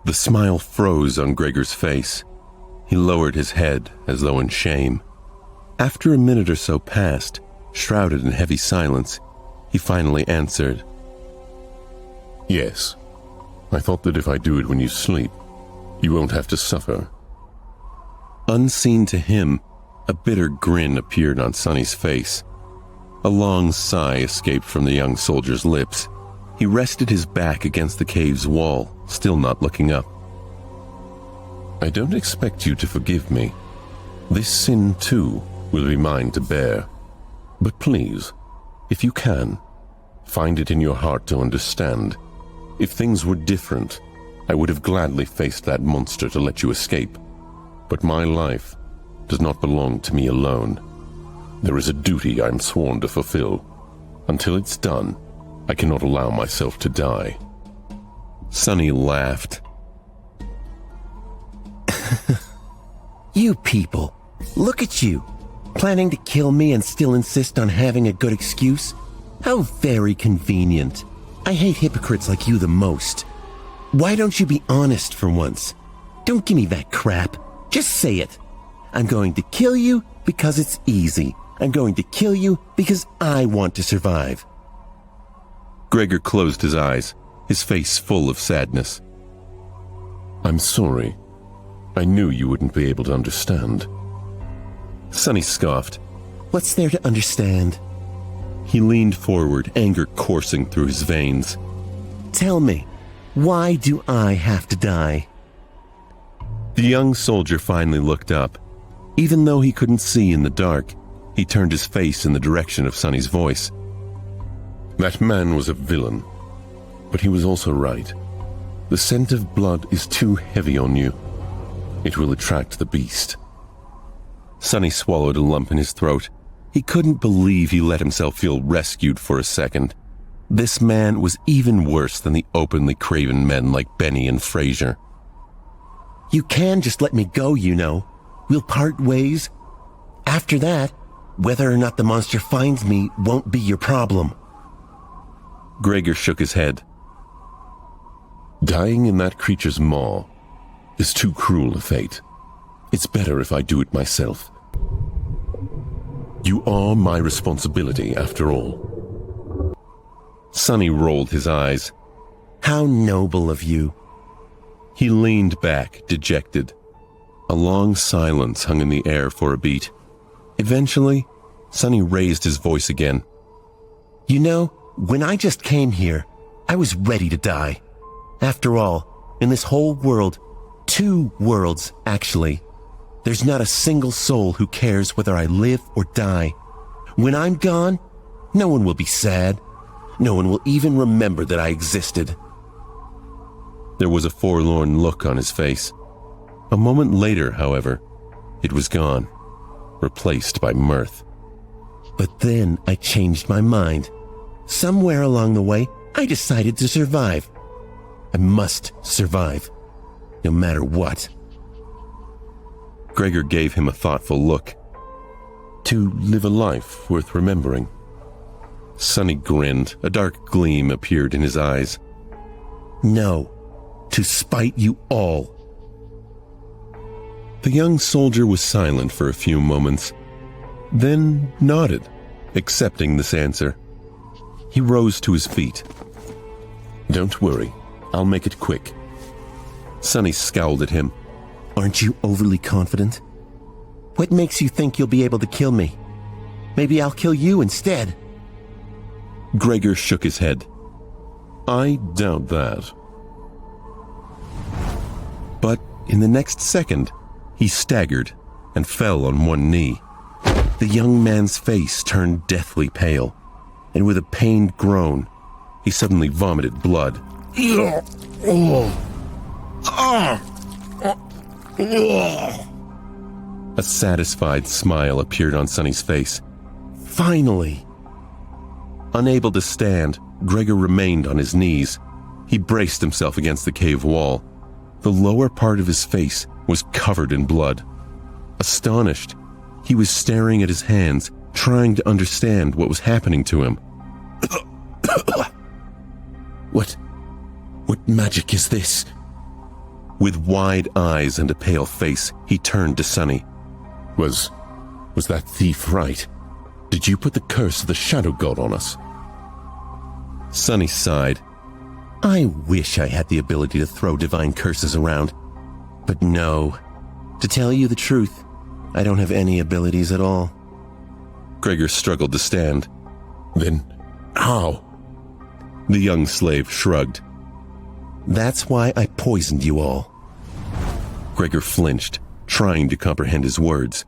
The smile froze on Gregor's face. He lowered his head as though in shame. After a minute or so passed, shrouded in heavy silence, he finally answered, "Yes. I thought that if I do it when you sleep, you won't have to suffer." Unseen to him, a bitter grin appeared on Sonny's face. A long sigh escaped from the young soldier's lips. He rested his back against the cave's wall, still not looking up. "I don't expect you to forgive me. This sin, too, will be mine to bear. But please, if you can, find it in your heart to understand. If things were different, I would have gladly faced that monster to let you escape. But my life does not belong to me alone. There is a duty I'm sworn to fulfill. Until it's done, I cannot allow myself to die." Sonny laughed. You people, look at you, planning to kill me and still insist on having a good excuse? How very convenient. I hate hypocrites like you the most. Why don't you be honest for once? Don't give me that crap. Just say it. I'm going to kill you because it's easy. I'm going to kill you because I want to survive. Gregor closed his eyes, his face full of sadness. "I'm sorry. I knew you wouldn't be able to understand." Sonny scoffed. What's there to understand? He leaned forward, anger coursing through his veins. Tell me, why do I have to die? The young soldier finally looked up. Even though he couldn't see in the dark, he turned his face in the direction of Sonny's voice. "That man was a villain, but he was also right. The scent of blood is too heavy on you. It will attract the beast." Sonny swallowed a lump in his throat. He couldn't believe he let himself feel rescued for a second. This man was even worse than the openly craven men like Benny and Frasier. You can just let me go, you know. We'll part ways. After that, whether or not the monster finds me won't be your problem. Gregor shook his head. "Dying in that creature's maw is too cruel a fate. It's better if I do it myself. You are my responsibility, after all." Sonny rolled his eyes. How noble of you. He leaned back, dejected. A long silence hung in the air for a beat. Eventually, Sonny raised his voice again. You know, when I just came here, I was ready to die. After all, in this whole world, 2 worlds, actually, there's not a single soul who cares whether I live or die. When I'm gone, no one will be sad. No one will even remember that I existed. There was a forlorn look on his face. A moment later, however, it was gone, replaced by mirth. But then I changed my mind. Somewhere along the way, I decided to survive. I must survive, no matter what. Gregor gave him a thoughtful look. "To live a life worth remembering." Sonny grinned. A dark gleam appeared in his eyes. No, to spite you all. The young soldier was silent for a few moments, then nodded, accepting this answer. He rose to his feet. "Don't worry, I'll make it quick." Sonny scowled at him. Aren't you overly confident? What makes you think you'll be able to kill me? Maybe I'll kill you instead. Gregor shook his head. "I doubt that." But in the next second, he staggered and fell on one knee. The young man's face turned deathly pale, and with a pained groan, he suddenly vomited blood. A satisfied smile appeared on Sonny's face. Finally! Unable to stand, Gregor remained on his knees. He braced himself against the cave wall. The lower part of his face was covered in blood. Astonished, he was staring at his hands, trying to understand what was happening to him. What magic is this? With wide eyes and a pale face, he turned to Sonny. Was that thief right? Did you put the curse of the Shadow God on us? Sonny sighed. I wish I had the ability to throw divine curses around. But no. To tell you the truth, I don't have any abilities at all. Gregor struggled to stand. Then, how? The young slave shrugged. That's why I poisoned you all. Gregor flinched, trying to comprehend his words.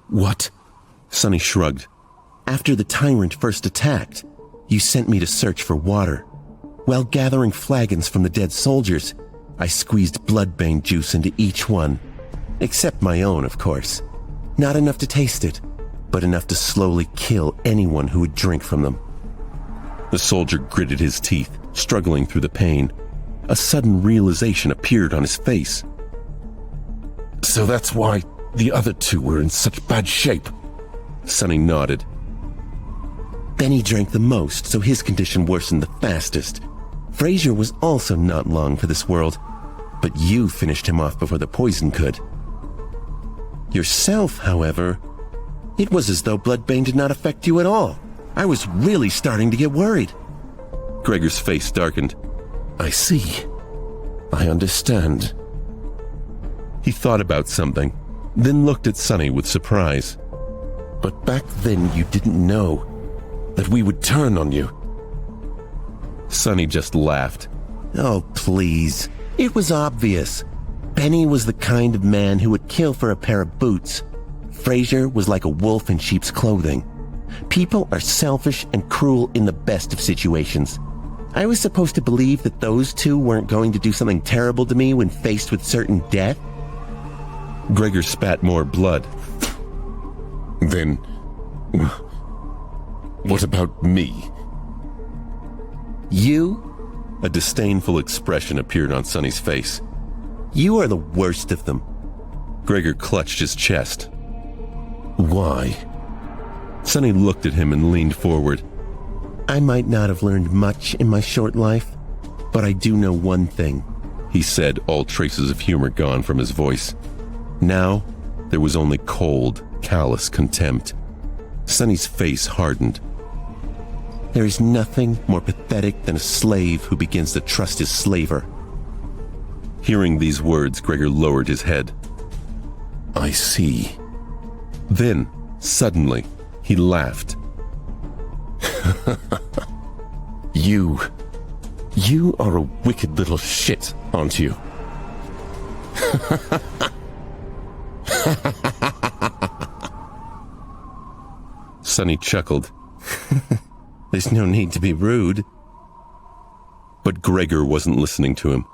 What? Sonny shrugged. After the tyrant first attacked, you sent me to search for water. While gathering flagons from the dead soldiers, I squeezed bloodbane juice into each one. Except my own, of course. Not enough to taste it, but enough to slowly kill anyone who would drink from them. The soldier gritted his teeth, struggling through the pain. A sudden realization appeared on his face. So that's why the other two were in such bad shape. Sonny nodded. Benny drank the most, so his condition worsened the fastest. Frasier was also not long for this world, but you finished him off before the poison could. Yourself, however, it was as though bloodbane did not affect you at all. I was really starting to get worried. Gregor's face darkened. I see. I understand. He thought about something, then looked at Sonny with surprise. But back then you didn't know that we would turn on you. Sonny just laughed. Oh, please. It was obvious. Benny was the kind of man who would kill for a pair of boots. Frasier was like a wolf in sheep's clothing. People are selfish and cruel in the best of situations. I was supposed to believe that those two weren't going to do something terrible to me when faced with certain death? Gregor spat more blood. Then, what about me? You? A disdainful expression appeared on Sonny's face. You are the worst of them. Gregor clutched his chest. Why? Sonny looked at him and leaned forward. I might not have learned much in my short life, but I do know one thing, he said, all traces of humor gone from his voice. Now, there was only cold, callous contempt. Sonny's face hardened. There is nothing more pathetic than a slave who begins to trust his slaver. Hearing these words, Gregor lowered his head. I see. Then, suddenly, he laughed. You are a wicked little shit, aren't you? Sonny chuckled. There's no need to be rude. But Gregor wasn't listening to him.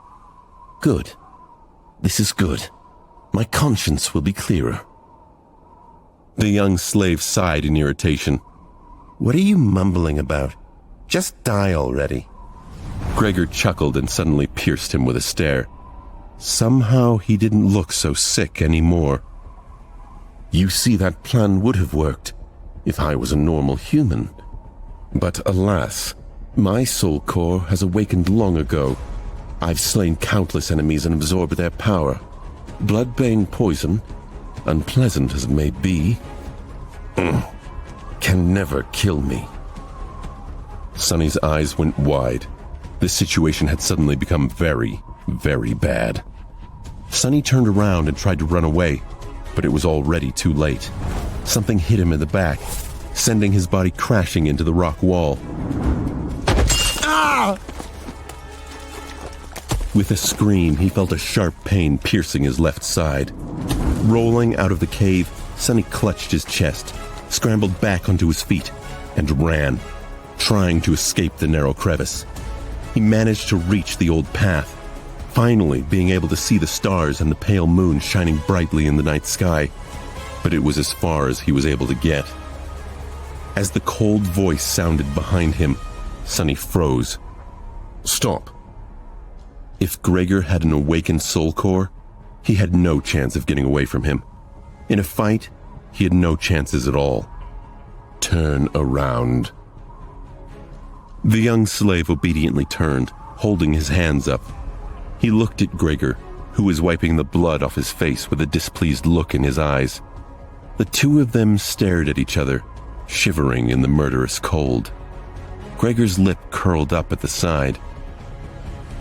Good. This is good. My conscience will be clearer. The young slave sighed in irritation. What are you mumbling about? Just die already. Gregor chuckled and suddenly pierced him with a stare. Somehow he didn't look so sick anymore. You see, that plan would have worked if I was a normal human. But alas, my soul core has awakened long ago. I've slain countless enemies and absorbed their power. Bloodbane poison, unpleasant as it may be, can never kill me. Sonny's eyes went wide. This situation had suddenly become very, very bad. Sonny turned around and tried to run away, but it was already too late. Something hit him in the back, sending his body crashing into the rock wall. Ah! With a scream, he felt a sharp pain piercing his left side. Rolling out of the cave, Sonny clutched his chest, scrambled back onto his feet, and ran, trying to escape the narrow crevice. He managed to reach the old path, finally being able to see the stars and the pale moon shining brightly in the night sky, but it was as far as he was able to get. As the cold voice sounded behind him, Sonny froze. Stop. If Gregor had an awakened soul core, he had no chance of getting away from him. In a fight, he had no chances at all. Turn around. The young slave obediently turned, holding his hands up. He looked at Gregor, who was wiping the blood off his face with a displeased look in his eyes. The two of them stared at each other, shivering in the murderous cold. Gregor's lip curled up at the side.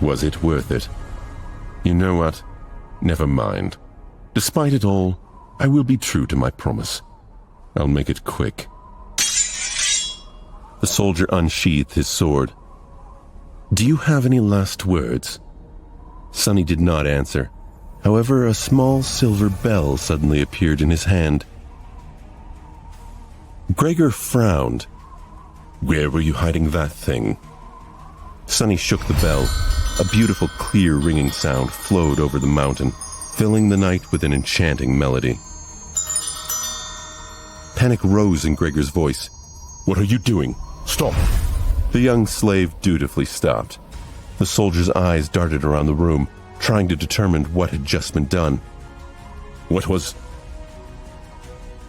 Was it worth it? You know what? Never mind. Despite it all, I will be true to my promise. I'll make it quick. The soldier unsheathed his sword. Do you have any last words? Sonny did not answer. However, a small silver bell suddenly appeared in his hand. Gregor frowned. Where were you hiding that thing? Sonny shook the bell. A beautiful, clear ringing sound flowed over the mountain, filling the night with an enchanting melody. Panic rose in Gregor's voice. What are you doing? Stop! The young slave dutifully stopped. The soldier's eyes darted around the room, trying to determine what had just been done. What was...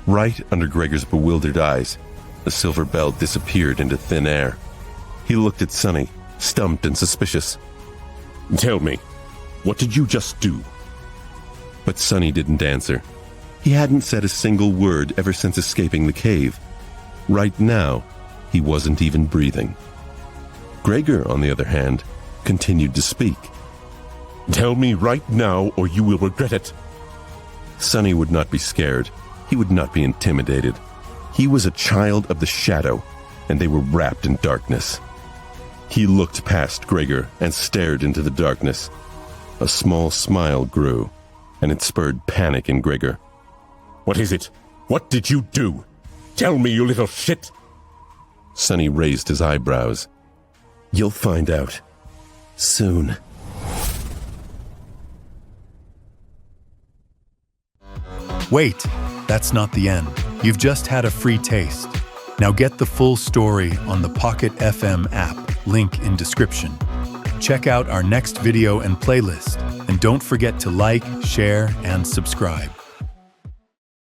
Right under Gregor's bewildered eyes, the silver bell disappeared into thin air. He looked at Sonny, stumped and suspicious. Tell me, what did you just do? But Sonny didn't answer. He hadn't said a single word ever since escaping the cave. Right now, he wasn't even breathing. Gregor, on the other hand, continued to speak. Tell me right now or you will regret it. Sonny would not be scared. He would not be intimidated. He was a child of the shadow, and they were wrapped in darkness. He looked past Gregor and stared into the darkness. A small smile grew, and it spurred panic in Gregor. What is it? What did you do? Tell me, you little shit! Sonny raised his eyebrows. You'll find out. Soon. Wait, that's not the end. You've just had a free taste. Now get the full story on the Pocket FM app, link in description. Check out our next video and playlist, and don't forget to like, share, and subscribe.